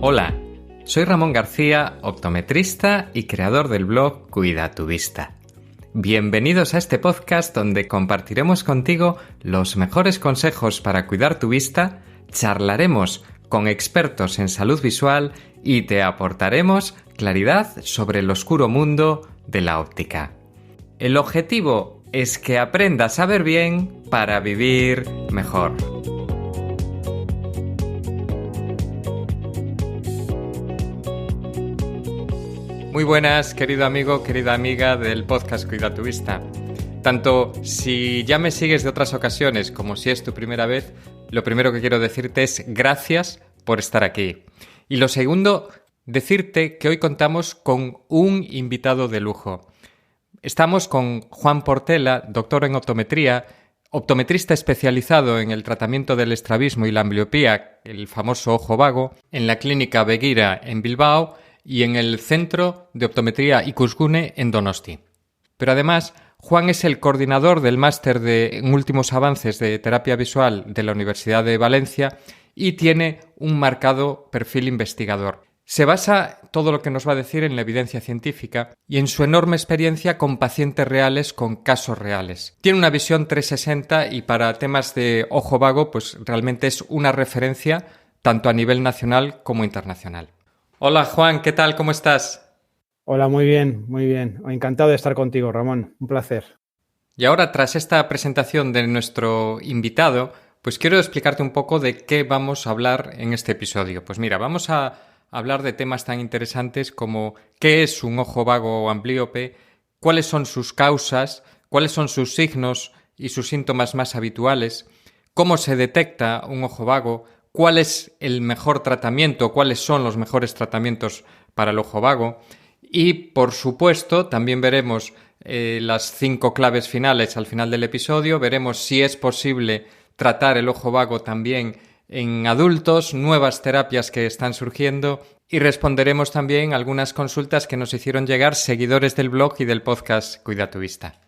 Hola, soy Ramón García, optometrista y creador del blog Cuida tu Vista. Bienvenidos a este podcast donde compartiremos contigo los mejores consejos para cuidar tu vista, charlaremos con expertos en salud visual y te aportaremos claridad sobre el oscuro mundo de la óptica. El objetivo es que aprendas a ver bien para vivir mejor. Muy buenas, querido amigo, querida amiga del podcast Cuida tu Vista. Tanto si ya me sigues de otras ocasiones como si es tu primera vez, lo primero que quiero decirte es gracias por estar aquí. Y lo segundo, decirte que hoy contamos con un invitado de lujo. Estamos con Juan Portela, doctor en optometría, optometrista especializado en el tratamiento del estrabismo y la ambliopía, el famoso ojo vago, en la clínica Begira en Bilbao y en el Centro de Optometría Ikusgune en Donosti. Pero además, Juan es el coordinador del máster en últimos avances de terapia visual de la Universidad de Valencia y tiene un marcado perfil investigador. Se basa todo lo que nos va a decir en la evidencia científica y en su enorme experiencia con pacientes reales, con casos reales. Tiene una visión 360 y para temas de ojo vago, pues realmente es una referencia tanto a nivel nacional como internacional. Hola Juan, ¿qué tal? ¿Cómo estás? Hola, muy bien, muy bien. Encantado de estar contigo, Ramón. Un placer. Y ahora, tras esta presentación de nuestro invitado, pues quiero explicarte un poco de qué vamos a hablar en este episodio. Pues mira, vamos a hablar de temas tan interesantes como qué es un ojo vago o amblíope, cuáles son sus causas, cuáles son sus signos y sus síntomas más habituales, cómo se detecta un ojo vago, cuál es el mejor tratamiento, cuáles son los mejores tratamientos para el ojo vago y, por supuesto, también veremos las 5 claves finales al final del episodio, veremos si es posible tratar el ojo vago también en adultos, nuevas terapias que están surgiendo y responderemos también algunas consultas que nos hicieron llegar seguidores del blog y del podcast Cuida tu Vista.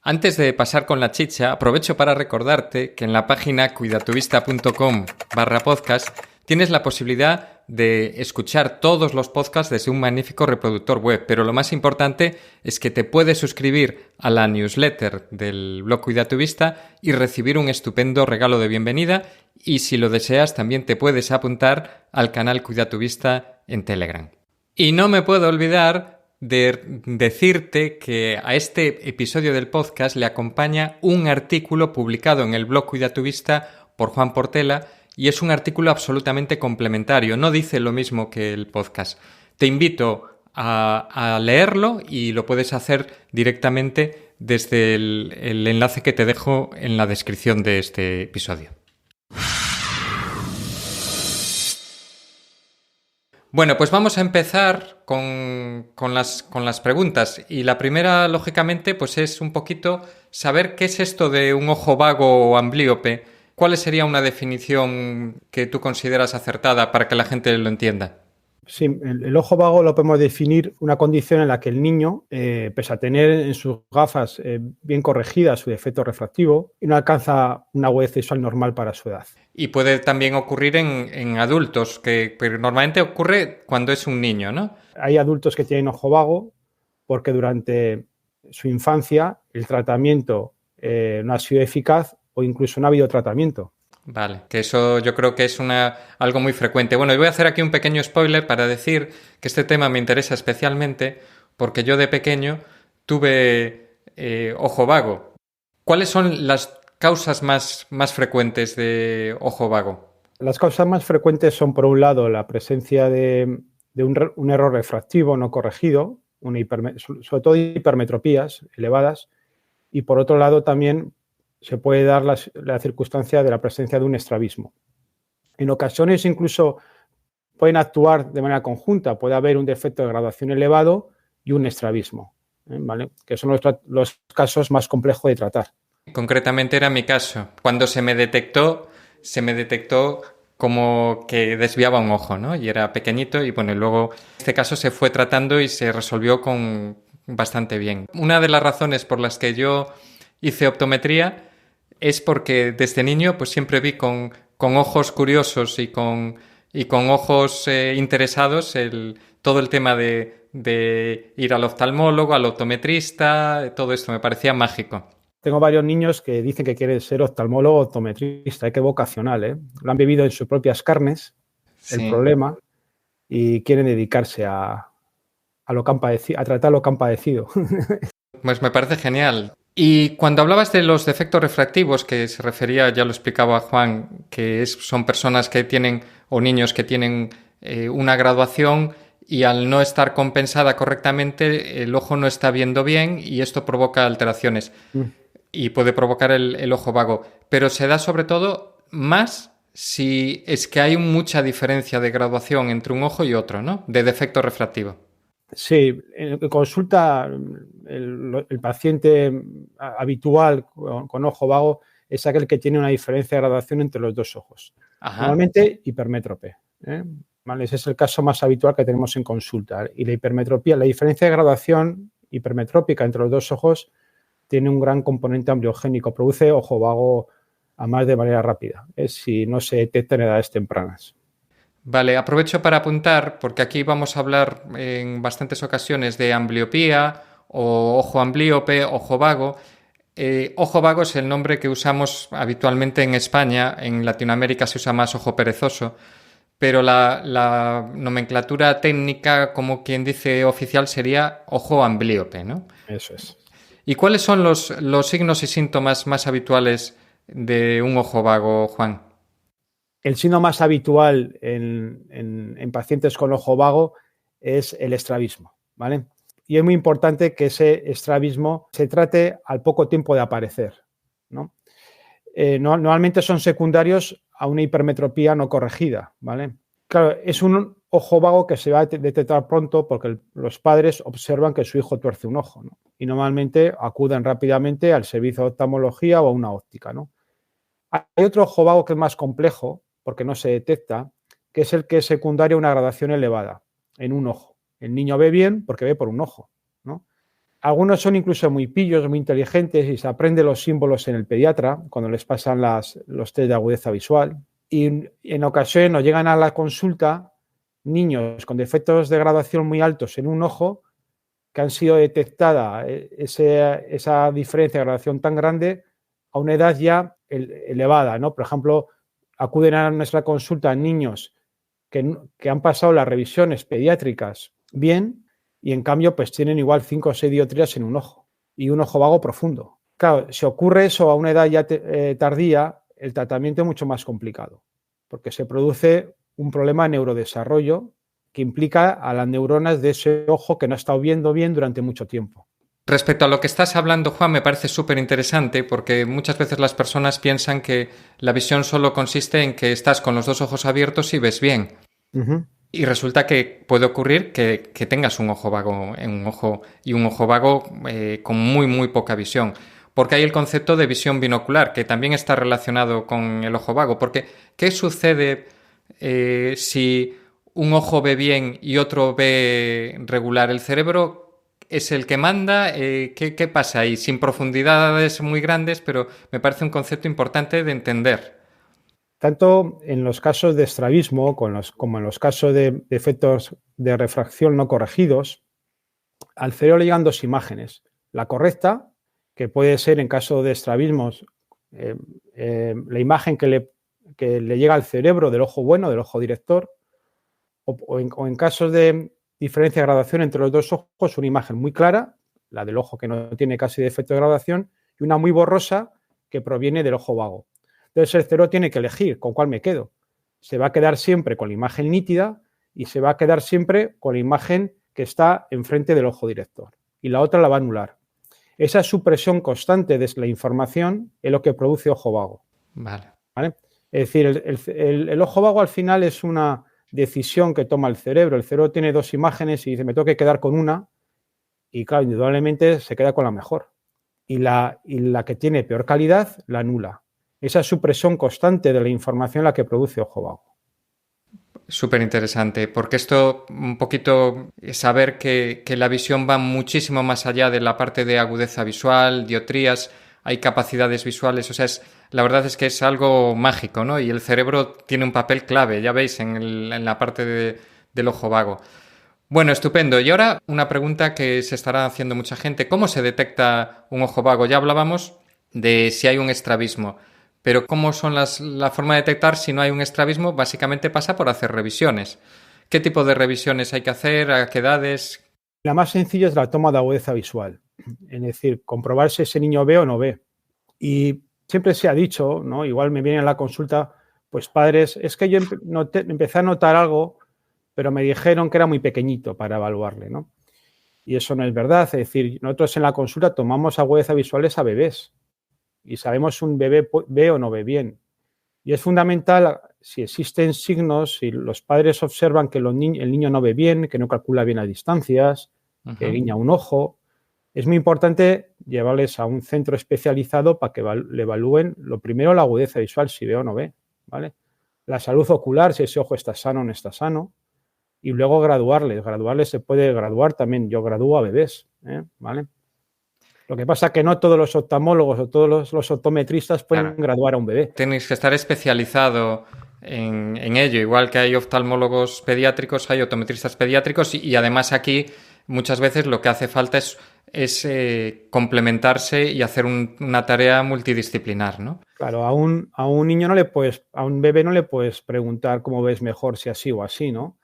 Antes de pasar con la chicha, aprovecho para recordarte que en la página cuidatuvista.com/podcast tienes la posibilidad de escuchar todos los podcasts desde un magnífico reproductor web, pero lo más importante es que te puedes suscribir a la newsletter del blog Cuida tu Vista y recibir un estupendo regalo de bienvenida y si lo deseas también te puedes apuntar al canal Cuida tu Vista en Telegram. Y no me puedo olvidar de decirte que a este episodio del podcast le acompaña un artículo publicado en el blog Cuida tu Vista por Juan Portela y es un artículo absolutamente complementario, no dice lo mismo que el podcast. Te invito a leerlo y lo puedes hacer directamente desde el enlace que te dejo en la descripción de este episodio. Bueno, pues vamos a empezar con las preguntas y la primera, lógicamente, pues es un poquito saber qué es esto de un ojo vago o amblíope. ¿Cuál sería una definición que tú consideras acertada para que la gente lo entienda? Sí, el ojo vago lo podemos definir una condición en la que el niño, pese a tener en sus gafas bien corregida su defecto refractivo, no alcanza una agudeza visual normal para su edad. Y puede también ocurrir en adultos, pero normalmente ocurre cuando es un niño, ¿no? Hay adultos que tienen ojo vago porque durante su infancia el tratamiento no ha sido eficaz o incluso no ha habido tratamiento. Vale, que eso yo creo que es algo muy frecuente. Bueno, y voy a hacer aquí un pequeño spoiler para decir que este tema me interesa especialmente porque yo de pequeño tuve ojo vago. ¿Cuáles son las causas más frecuentes de ojo vago? Las causas más frecuentes son, por un lado, la presencia de un error refractivo no corregido, sobre todo hipermetropías elevadas, y por otro lado también se puede dar la circunstancia de la presencia de un estrabismo. En ocasiones incluso pueden actuar de manera conjunta, puede haber un defecto de graduación elevado y un estrabismo, ¿vale? Que son los casos más complejos de tratar. Concretamente era mi caso. Cuando se me detectó como que desviaba un ojo, ¿no? Y era pequeñito y bueno, y luego este caso se fue tratando y se resolvió con bastante bien. Una de las razones por las que yo hice optometría es porque desde niño pues siempre vi con ojos curiosos y con ojos interesados todo el tema de ir al oftalmólogo, al optometrista, todo esto me parecía mágico. Tengo varios niños que dicen que quieren ser oftalmólogo o optometrista, qué vocacional, ¿eh? Lo han vivido en sus propias carnes, el Sí. problema, y quieren dedicarse a tratar lo que han padecido. Pues me parece genial. Y cuando hablabas de los defectos refractivos, que se refería, ya lo explicaba Juan, que son personas que tienen, o niños que tienen una graduación y al no estar compensada correctamente, el ojo no está viendo bien y esto provoca alteraciones y puede provocar el ojo vago. Pero se da sobre todo más si es que hay mucha diferencia de graduación entre un ojo y otro, ¿no? De defecto refractivo. Sí, en consulta el paciente habitual con ojo vago es aquel que tiene una diferencia de graduación entre los dos ojos. Ajá. Normalmente hipermétrope, ¿eh? ¿Vale? Ese es el caso más habitual que tenemos en consulta. Y la hipermetropía, la diferencia de graduación hipermetrópica entre los dos ojos tiene un gran componente ambliogénico, produce ojo vago además de manera rápida, si no se detecta en edades tempranas. Vale, aprovecho para apuntar, porque aquí vamos a hablar en bastantes ocasiones de ambliopía o ojo amblíope, ojo vago. Ojo vago es el nombre que usamos habitualmente en España, en Latinoamérica se usa más ojo perezoso, pero la nomenclatura técnica, como quien dice oficial, sería ojo amblíope, ¿no? Eso es. ¿Y cuáles son los signos y síntomas más habituales de un ojo vago, Juan? El signo más habitual en pacientes con ojo vago es el estrabismo, ¿vale? Y es muy importante que ese estrabismo se trate al poco tiempo de aparecer, ¿no? Normalmente son secundarios a una hipermetropía no corregida, ¿vale? Claro, es un ojo vago que se va a detectar pronto porque los padres observan que su hijo tuerce un ojo, ¿no? Y normalmente acuden rápidamente al servicio de oftalmología o a una óptica, ¿no? Hay otro ojo vago que es más complejo, porque no se detecta, que es el que es secundario a una gradación elevada en un ojo. El niño ve bien porque ve por un ojo, ¿no? Algunos son incluso muy pillos, muy inteligentes y se aprenden los símbolos en el pediatra cuando les pasan los test de agudeza visual. Y en ocasiones nos llegan a la consulta niños con defectos de graduación muy altos en un ojo que han sido detectada esa diferencia de graduación tan grande a una edad ya elevada, ¿no? Por ejemplo, acuden a nuestra consulta niños que han pasado las revisiones pediátricas bien y en cambio pues tienen igual 5 o 6 dioptrías en un ojo y un ojo vago profundo. Claro, si ocurre eso a una edad ya tardía, el tratamiento es mucho más complicado porque se produce un problema de neurodesarrollo que implica a las neuronas de ese ojo que no ha estado viendo bien durante mucho tiempo. Respecto a lo que estás hablando, Juan, me parece súper interesante porque muchas veces las personas piensan que la visión solo consiste en que estás con los dos ojos abiertos y ves bien. Y resulta que puede ocurrir que tengas un ojo vago en un ojo y un ojo vago con muy, muy poca visión. Porque hay el concepto de visión binocular, que también está relacionado con el ojo vago. Porque, ¿qué sucede si un ojo ve bien y otro ve regular? ¿El cerebro es el que manda? ¿Qué pasa ahí? Sin profundidades muy grandes, pero me parece un concepto importante de entender. Tanto en los casos de estrabismo como en los casos de efectos de refracción no corregidos, al cerebro le llegan dos imágenes. La correcta, que puede ser en caso de estrabismos, la imagen que le llega al cerebro del ojo bueno, del ojo director, o en casos de diferencia de graduación entre los dos ojos, una imagen muy clara, la del ojo que no tiene casi defecto de graduación, y una muy borrosa que proviene del ojo vago. Entonces el cerebro tiene que elegir con cuál me quedo. Se va a quedar siempre con la imagen nítida y se va a quedar siempre con la imagen que está enfrente del ojo director. Y la otra la va a anular. Esa supresión constante de la información es lo que produce ojo vago. Vale. ¿Vale? Es decir, el ojo vago al final es una decisión que toma el cerebro. El cerebro tiene dos imágenes y dice, me tengo que quedar con una. Y claro, indudablemente se queda con la mejor. Y la que tiene peor calidad la anula. Esa supresión constante de la información la que produce ojo vago. Súper interesante, porque esto un poquito saber que la visión va muchísimo más allá de la parte de agudeza visual, dioptrías, hay capacidades visuales, o sea, la verdad es que es algo mágico, ¿no? Y el cerebro tiene un papel clave, ya veis, en la parte del ojo vago. Bueno, estupendo. Y ahora una pregunta que se estará haciendo mucha gente. ¿Cómo se detecta un ojo vago? Ya hablábamos de si hay un estrabismo, pero ¿cómo son la forma de detectar si no hay un estrabismo? Básicamente pasa por hacer revisiones. ¿Qué tipo de revisiones hay que hacer? ¿A qué edades? La más sencilla es la toma de agudeza visual, es decir, comprobar si ese niño ve o no ve. Y siempre se ha dicho, ¿no? Igual me viene a la consulta, pues padres, es que yo empecé a notar algo, pero me dijeron que era muy pequeñito para evaluarle, ¿no? Y eso no es verdad, es decir, nosotros en la consulta tomamos agudeza visuales a bebés y sabemos si un bebé ve o no ve bien. Y es fundamental, si existen signos, si los padres observan que el niño no ve bien, que no calcula bien las distancias, que guiña un ojo, es muy importante llevarles a un centro especializado para que le evalúen, lo primero, la agudeza visual, si ve o no ve, ¿vale? La salud ocular, si ese ojo está sano o no está sano, y luego graduarles. Graduarles se puede graduar también. Yo gradúo a bebés, ¿vale? Lo que pasa es que no todos los oftalmólogos o todos los optometristas pueden graduar a un bebé. Tenéis que estar especializado en ello. Igual que hay oftalmólogos pediátricos, hay optometristas pediátricos y además aquí muchas veces lo que hace falta es complementarse y hacer una tarea multidisciplinar, ¿no? Claro, a un niño no le puedes, a un bebé no le puedes preguntar cómo ves mejor, si así o así, ¿no?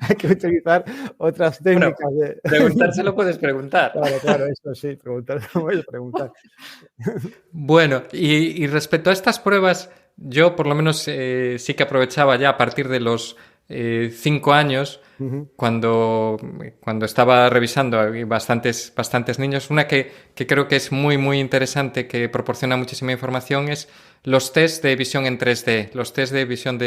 Hay que utilizar otras técnicas. Bueno, preguntárselo puedes preguntar. Claro, eso sí, preguntárselo puedes preguntar. Bueno, y respecto a estas pruebas, yo por lo menos sí que aprovechaba ya a partir de los 5 años, cuando estaba revisando bastantes niños, una que creo que es muy, muy interesante, que proporciona muchísima información, es los test de visión en 3D, los test de visión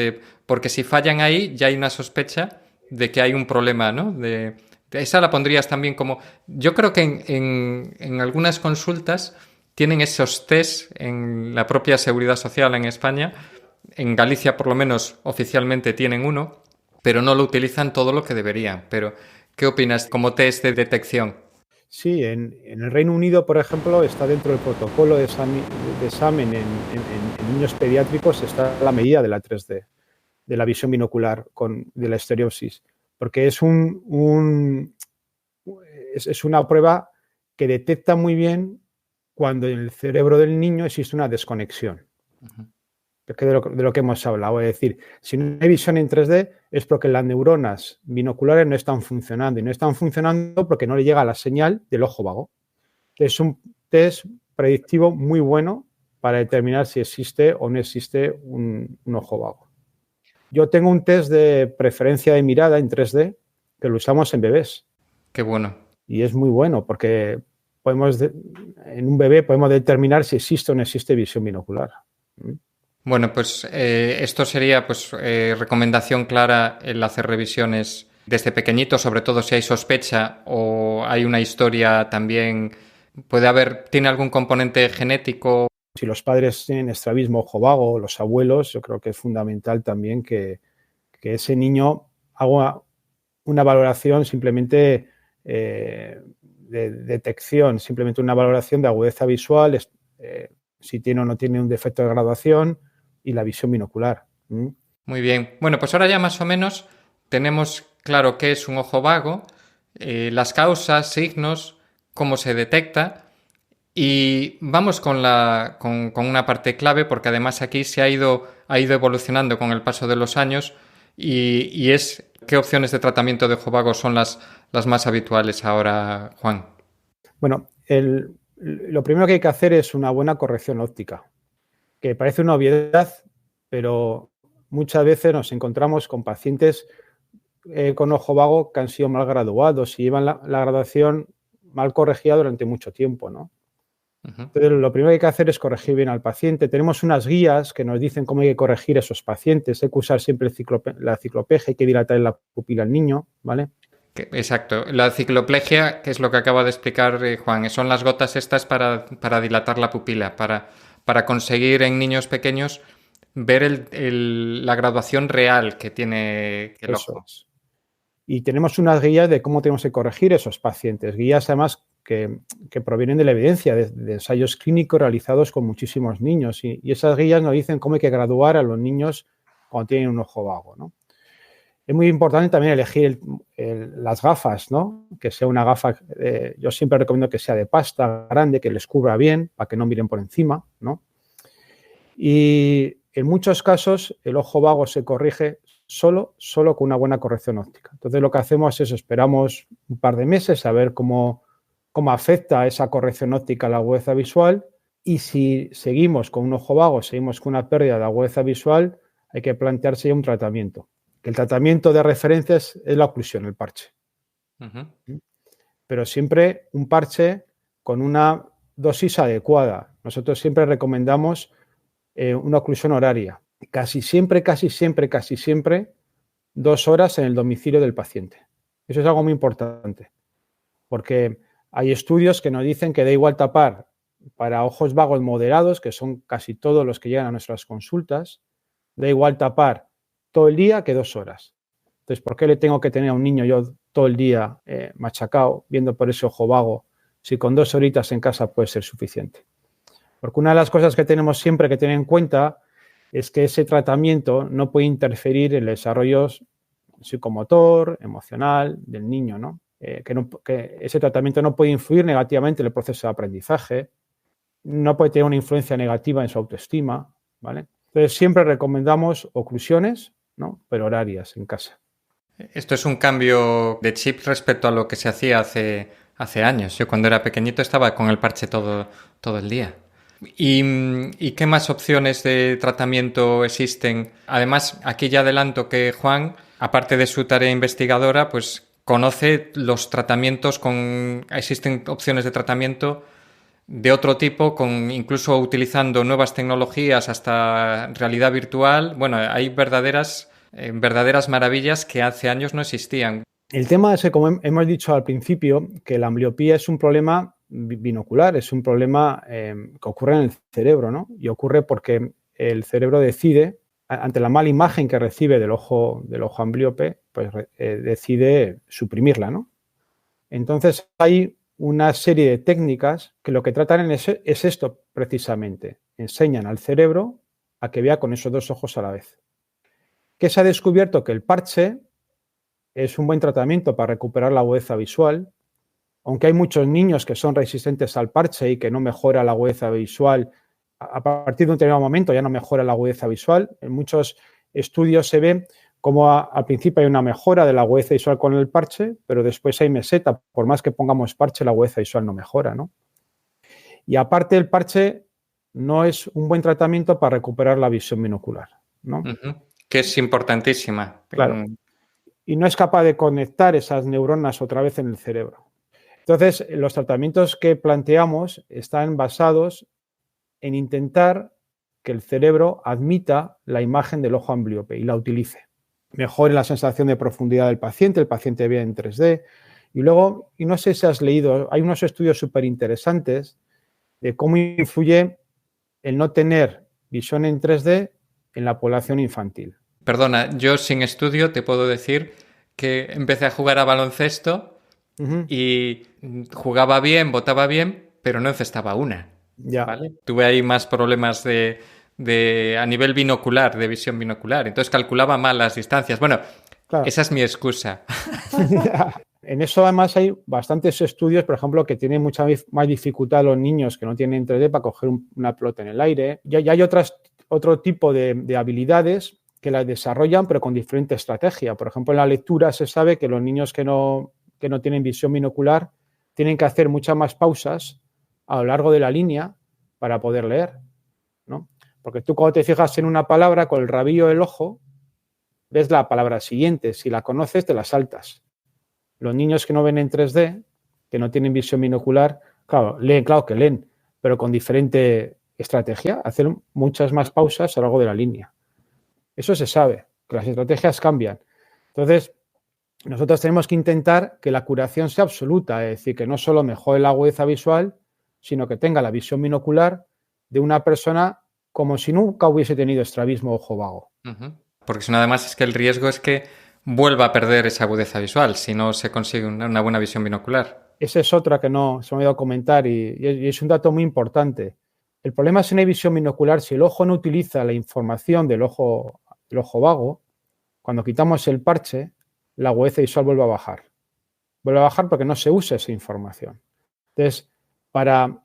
porque si fallan ahí ya hay una sospecha de que hay un problema, ¿no? Esa la pondrías también como... Yo creo que en algunas consultas tienen esos test en la propia Seguridad Social en España. En Galicia, por lo menos, oficialmente tienen uno, pero no lo utilizan todo lo que deberían. Pero, ¿qué opinas como test de detección? Sí, en el Reino Unido, por ejemplo, está dentro del protocolo de examen en niños pediátricos, está la medida de la 3D, de la visión binocular, de la estereopsis, porque es una prueba que detecta muy bien cuando en el cerebro del niño existe una desconexión. Es que de lo que hemos hablado. Es decir, si no hay visión en 3D es porque las neuronas binoculares no están funcionando. Y no están funcionando porque no le llega la señal del ojo vago. Es un test predictivo muy bueno para determinar si existe o no existe un ojo vago. Yo tengo un test de preferencia de mirada en 3D que lo usamos en bebés. Qué bueno. Y es muy bueno porque en un bebé podemos determinar si existe o no existe visión binocular. Bueno, pues esto sería recomendación clara el hacer revisiones desde pequeñito, sobre todo si hay sospecha o hay una historia también, tiene algún componente genético. Si los padres tienen estrabismo ojo vago, los abuelos, yo creo que es fundamental también que ese niño haga una valoración simplemente de detección, simplemente una valoración de agudeza visual, si tiene o no tiene un defecto de graduación y la visión binocular. Muy bien. Bueno, pues ahora ya más o menos tenemos claro qué es un ojo vago, las causas, signos, cómo se detecta. Y vamos con una parte clave, porque además aquí ha ido evolucionando con el paso de los años y es qué opciones de tratamiento de ojo vago son las más habituales ahora, Juan. Bueno, lo primero que hay que hacer es una buena corrección óptica, que parece una obviedad, pero muchas veces nos encontramos con pacientes con ojo vago que han sido mal graduados y llevan la graduación mal corregida durante mucho tiempo, ¿no? Entonces, lo primero que hay que hacer es corregir bien al paciente. Tenemos unas guías que nos dicen cómo hay que corregir a esos pacientes. Hay que usar siempre la cicloplegia, hay que dilatar la pupila al niño, ¿vale? Exacto. La cicloplegia, que es lo que acaba de explicar Juan, son las gotas estas para dilatar la pupila, para conseguir en niños pequeños ver la graduación real que tiene el ojo. Y tenemos unas guías de cómo tenemos que corregir esos pacientes. Guías, además, que provienen de la evidencia, de ensayos clínicos realizados con muchísimos niños. Y esas guías nos dicen cómo hay que graduar a los niños cuando tienen un ojo vago, ¿no? Es muy importante también elegir las gafas, ¿no? Que sea una gafa, yo siempre recomiendo que sea de pasta grande, que les cubra bien, para que no miren por encima, ¿no? Y en muchos casos el ojo vago se corrige solo con una buena corrección óptica. Entonces lo que hacemos es esperamos un par de meses a ver cómo afecta esa corrección óptica a la agudeza visual, y si seguimos con un ojo vago, seguimos con una pérdida de agudeza visual, hay que plantearse ya un tratamiento. El tratamiento de referencia es la oclusión, el parche. Uh-huh. Pero siempre un parche con una dosis adecuada. Nosotros siempre recomendamos una oclusión horaria. Casi siempre, 2 horas en el domicilio del paciente. Eso es algo muy importante, porque hay estudios que nos dicen que da igual tapar para ojos vagos moderados, que son casi todos los que llegan a nuestras consultas, da igual tapar todo el día que 2 horas. Entonces, ¿por qué le tengo que tener a un niño yo todo el día machacado, viendo por ese ojo vago, si con 2 horitas en casa puede ser suficiente? Porque una de las cosas que tenemos siempre que tener en cuenta es que ese tratamiento no puede interferir en el desarrollo psicomotor, emocional del niño, ¿no? Que ese tratamiento no puede influir negativamente en el proceso de aprendizaje, no puede tener una influencia negativa en su autoestima, ¿vale? Entonces, siempre recomendamos oclusiones, ¿no? Pero horarias en casa. Esto es un cambio de chip respecto a lo que se hacía hace años. Yo cuando era pequeñito estaba con el parche todo el día. ¿Y qué más opciones de tratamiento existen? Además, aquí ya adelanto que Juan, aparte de su tarea investigadora, pues conoce los tratamientos existen opciones de tratamiento de otro tipo, incluso utilizando nuevas tecnologías hasta realidad virtual. Bueno, hay verdaderas maravillas que hace años no existían. El tema es que, como hemos dicho al principio, que la ambliopía es un problema binocular, es un problema que ocurre en el cerebro, ¿no? Y ocurre porque el cerebro decide, ante la mala imagen que recibe del ojo ambliope, pues decide suprimirla, ¿no? Entonces hay una serie de técnicas que lo que tratan es esto precisamente. Enseñan al cerebro a que vea con esos 2 ojos a la vez. Que se ha descubierto que el parche es un buen tratamiento para recuperar la agudeza visual, aunque hay muchos niños que son resistentes al parche y que no mejora la agudeza visual. A partir de un determinado momento ya no mejora la agudeza visual. En muchos estudios se ve como al principio hay una mejora de la agudeza visual con el parche, pero después hay meseta. Por más que pongamos parche, la agudeza visual no mejora, ¿no? Y aparte, el parche no es un buen tratamiento para recuperar la visión binocular, ¿no? Uh-huh. Que es importantísima. Claro. Y no es capaz de conectar esas neuronas otra vez en el cerebro. Entonces, los tratamientos que planteamos están basados en intentar que el cerebro admita la imagen del ojo ambliope y la utilice. Mejore la sensación de profundidad del paciente, el paciente vea en 3D. Y luego, y no sé si has leído, hay unos estudios súper interesantes de cómo influye el no tener visión en 3D en la población infantil. Perdona, yo sin estudio te puedo decir que empecé a jugar a baloncesto y jugaba bien, botaba bien, pero no encestaba una. Ya. ¿Vale? Tuve ahí más problemas a nivel binocular, de visión binocular. Entonces calculaba mal las distancias. Bueno, claro. Esa es mi excusa. En eso además hay bastantes estudios, por ejemplo, que tienen mucha más dificultad los niños que no tienen 3D para coger una pelota en el aire. Ya hay otro tipo de habilidades que las desarrollan, pero con diferente estrategia. Por ejemplo, en la lectura se sabe que los niños que no tienen visión binocular tienen que hacer muchas más pausas a lo largo de la línea para poder leer, ¿no? Porque tú cuando te fijas en una palabra con el rabillo del ojo, ves la palabra siguiente. Si la conoces, te la saltas. Los niños que no ven en 3D, que no tienen visión binocular, claro que leen, pero con diferente estrategia, hacen muchas más pausas a lo largo de la línea. Eso se sabe, que las estrategias cambian. Entonces, nosotros tenemos que intentar que la curación sea absoluta, es decir, que no solo mejore la agudeza visual, sino que tenga la visión binocular de una persona como si nunca hubiese tenido estrabismo o ojo vago. Uh-huh. Porque si no, además, es que el riesgo es que vuelva a perder esa agudeza visual si no se consigue una buena visión binocular. Esa es otra que no se me ha olvidado comentar y es un dato muy importante. El problema es en la visión binocular, si el ojo no utiliza la información del ojo vago, cuando quitamos el parche, la agudeza visual vuelve a bajar. Vuelve a bajar porque no se usa esa información. Entonces, para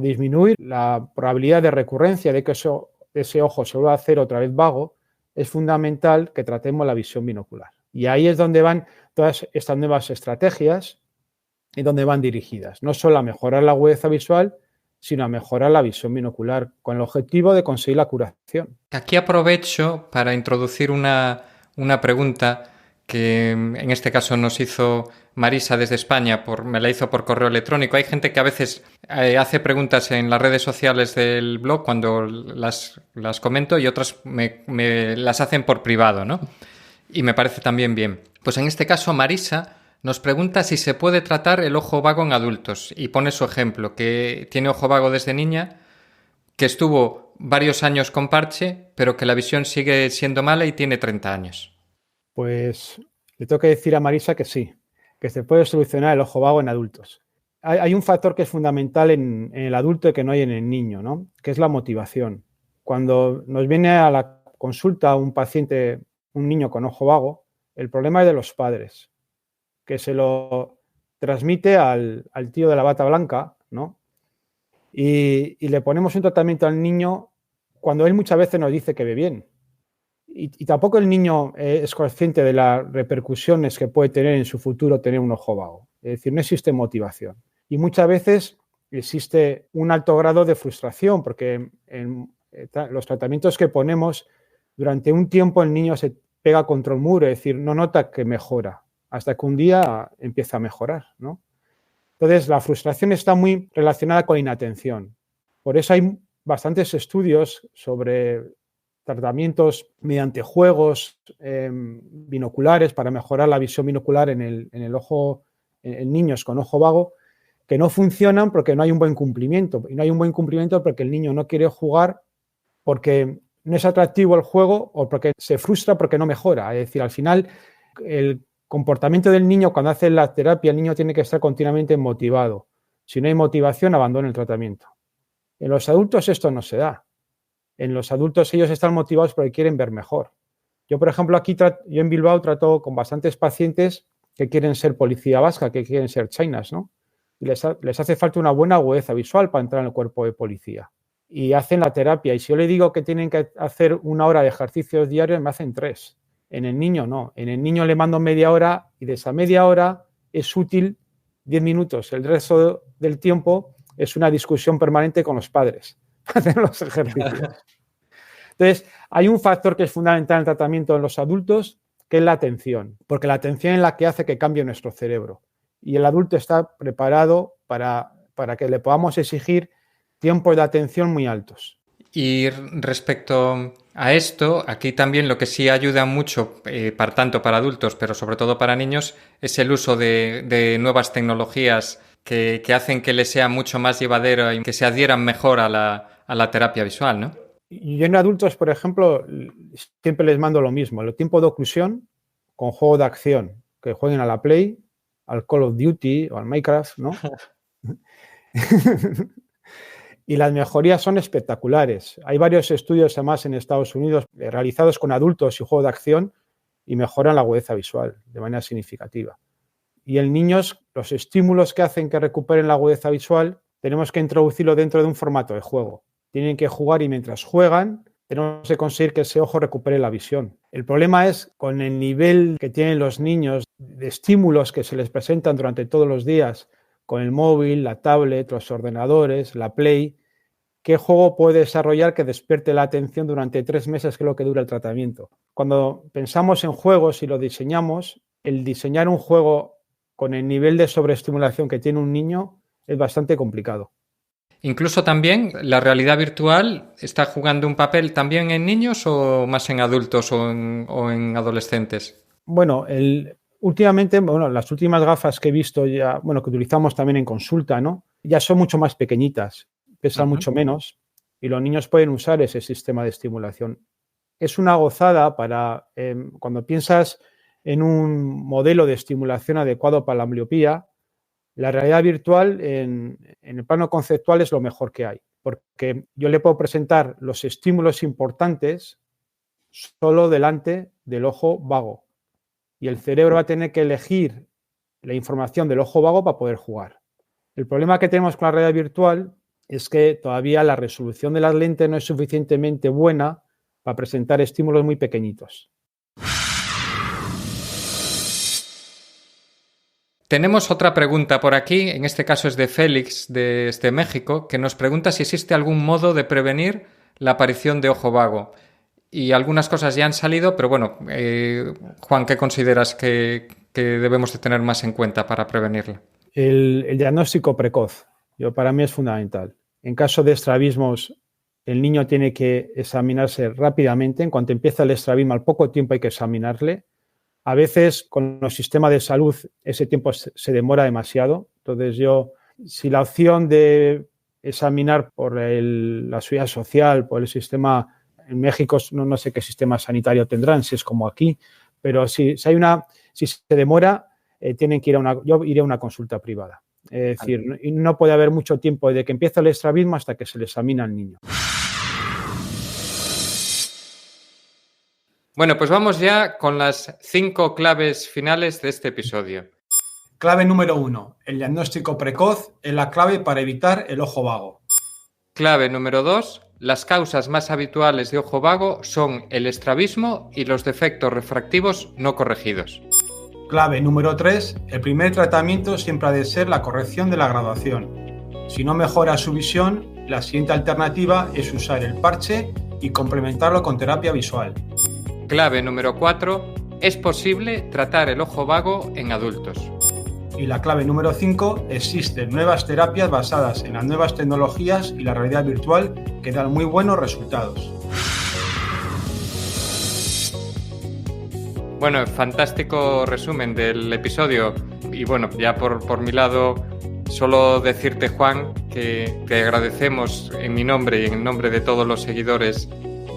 disminuir la probabilidad de recurrencia de que ese ojo se vuelva a hacer otra vez vago, es fundamental que tratemos la visión binocular. Y ahí es donde van todas estas nuevas estrategias y donde van dirigidas. No solo a mejorar la agudeza visual, sino a mejorar la visión binocular, con el objetivo de conseguir la curación. Aquí aprovecho para introducir una pregunta que en este caso nos hizo Marisa desde España, me la hizo por correo electrónico. Hay gente que a veces hace preguntas en las redes sociales del blog cuando las comento y otras me las hacen por privado, ¿no? Y me parece también bien. Pues en este caso Marisa nos pregunta si se puede tratar el ojo vago en adultos y pone su ejemplo, que tiene ojo vago desde niña, que estuvo varios años con parche, pero que la visión sigue siendo mala y tiene 30 años. Pues le tengo que decir a Marisa que sí, que se puede solucionar el ojo vago en adultos. Hay un factor que es fundamental en el adulto y que no hay en el niño, ¿no? Que es la motivación. Cuando nos viene a la consulta un paciente, un niño con ojo vago, el problema es de los padres, que se lo transmite al tío de la bata blanca, ¿no? Y le ponemos un tratamiento al niño cuando él muchas veces nos dice que ve bien. Y tampoco el niño es consciente de las repercusiones que puede tener en su futuro tener un ojo vago. Es decir, no existe motivación. Y muchas veces existe un alto grado de frustración porque en los tratamientos que ponemos, durante un tiempo el niño se pega contra el muro, es decir, no nota que mejora, hasta que un día empieza a mejorar, ¿no? Entonces, la frustración está muy relacionada con la inatención. Por eso hay bastantes estudios sobre tratamientos mediante juegos binoculares para mejorar la visión binocular en el ojo, en niños con ojo vago, que no funcionan porque no hay un buen cumplimiento. Y no hay un buen cumplimiento porque el niño no quiere jugar, porque no es atractivo el juego o porque se frustra porque no mejora. Es decir, al final, el comportamiento del niño cuando hace la terapia, el niño tiene que estar continuamente motivado. Si no hay motivación, abandona el tratamiento. En los adultos esto no se da. En los adultos ellos están motivados porque quieren ver mejor. Yo, por ejemplo, yo en Bilbao trato con bastantes pacientes que quieren ser policía vasca, que quieren ser chainas, ¿no? Y les hace falta una buena agudeza visual para entrar en el cuerpo de policía. Y hacen la terapia. Y si yo le digo que tienen que hacer 1 hora de ejercicios diarios, me hacen 3. En el niño no. En el niño le mando media hora y de esa media hora es útil 10 minutos. El resto del tiempo es una discusión permanente con los padres. Hacer los ejercicios. Entonces, hay un factor que es fundamental en el tratamiento en los adultos, que es la atención, porque la atención es la que hace que cambie nuestro cerebro. Y el adulto está preparado para que le podamos exigir tiempos de atención muy altos. Y respecto a esto, aquí también lo que sí ayuda mucho, tanto para adultos, pero sobre todo para niños, es el uso de nuevas tecnologías que hacen que les sea mucho más llevadero y que se adhieran mejor a la terapia visual, ¿no? Y en adultos, por ejemplo, siempre les mando lo mismo, el tiempo de oclusión con juego de acción, que jueguen a la Play, al Call of Duty o al Minecraft, ¿no? Y las mejorías son espectaculares. Hay varios estudios, además, en Estados Unidos realizados con adultos y juego de acción y mejoran la agudeza visual de manera significativa. Y en niños, los estímulos que hacen que recuperen la agudeza visual, tenemos que introducirlo dentro de un formato de juego. Tienen que jugar y mientras juegan, tenemos que conseguir que ese ojo recupere la visión. El problema es con el nivel que tienen los niños de estímulos que se les presentan durante todos los días, con el móvil, la tablet, los ordenadores, la Play, ¿qué juego puede desarrollar que despierte la atención durante 3 meses, que es lo que dura el tratamiento? Cuando pensamos en juegos y lo diseñamos, el diseñar un juego con el nivel de sobreestimulación que tiene un niño es bastante complicado. Incluso también la realidad virtual está jugando un papel también en niños o más en adultos o en adolescentes. Bueno, últimamente, las últimas gafas que he visto ya, que utilizamos también en consulta, ¿no? Ya son mucho más pequeñitas, pesan mucho menos y los niños pueden usar ese sistema de estimulación. Es una gozada para cuando piensas en un modelo de estimulación adecuado para la ambliopía, La realidad virtual en el plano conceptual es lo mejor que hay, porque yo le puedo presentar los estímulos importantes solo delante del ojo vago y el cerebro va a tener que elegir la información del ojo vago para poder jugar. El problema que tenemos con la realidad virtual es que todavía la resolución de las lentes no es suficientemente buena para presentar estímulos muy pequeñitos. Tenemos otra pregunta por aquí, en este caso es de Félix, desde México, que nos pregunta si existe algún modo de prevenir la aparición de ojo vago. Y algunas cosas ya han salido, pero bueno, Juan, ¿qué consideras que debemos de tener más en cuenta para prevenirla? El diagnóstico precoz, para mí es fundamental. En caso de estrabismos, el niño tiene que examinarse rápidamente. En cuanto empieza el estrabismo, al poco tiempo hay que examinarle. A veces, con los sistemas de salud, ese tiempo se demora demasiado. Entonces, si la opción de examinar por la seguridad social, por el sistema, en México no sé qué sistema sanitario tendrán, si es como aquí, pero si se demora, tienen que yo iré a una consulta privada. Es decir, no puede haber mucho tiempo desde que empieza el estrabismo hasta que se le examina al niño. Bueno, pues vamos ya con las 5 claves finales de este episodio. Clave número 1. El diagnóstico precoz es la clave para evitar el ojo vago. Clave número 2. Las causas más habituales de ojo vago son el estrabismo y los defectos refractivos no corregidos. Clave número 3. El primer tratamiento siempre ha de ser la corrección de la graduación. Si no mejora su visión, la siguiente alternativa es usar el parche y complementarlo con terapia visual. Clave número 4. Es posible tratar el ojo vago en adultos. Y la clave número 5. Existen nuevas terapias basadas en las nuevas tecnologías y la realidad virtual que dan muy buenos resultados. Bueno, fantástico resumen del episodio. Y bueno, ya por mi lado, solo decirte, Juan, que te agradecemos en mi nombre y en el nombre de todos los seguidores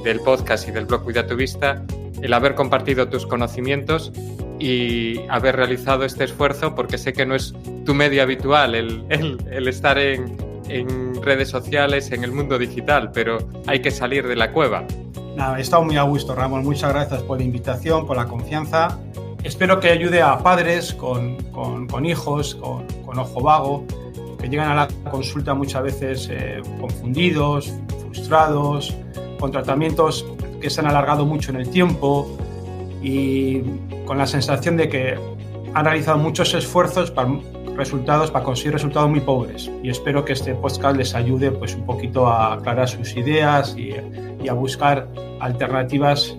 del podcast y del blog Cuida tu Vista el haber compartido tus conocimientos y haber realizado este esfuerzo, porque sé que no es tu medio habitual el estar en redes sociales, en el mundo digital, pero hay que salir de la cueva. Nada, he estado muy a gusto, Ramón. Muchas gracias por la invitación, por la confianza. Espero que ayude a padres con hijos, con ojo vago, que llegan a la consulta muchas veces confundidos, frustrados, con tratamientos que se han alargado mucho en el tiempo y con la sensación de que han realizado muchos esfuerzos para conseguir resultados muy pobres. Y espero que este podcast les ayude pues un poquito a aclarar sus ideas y a buscar alternativas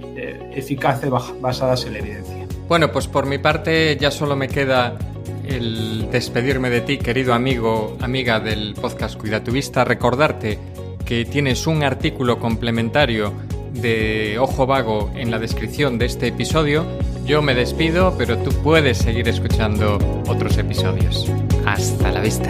eficaces basadas en la evidencia. Bueno, pues por mi parte ya solo me queda el despedirme de ti, querido amigo, amiga del podcast Cuida tu Vista, recordarte que tienes un artículo complementario de ojo vago en la descripción de este episodio. Yo me despido, pero tú puedes seguir escuchando otros episodios. Hasta la vista.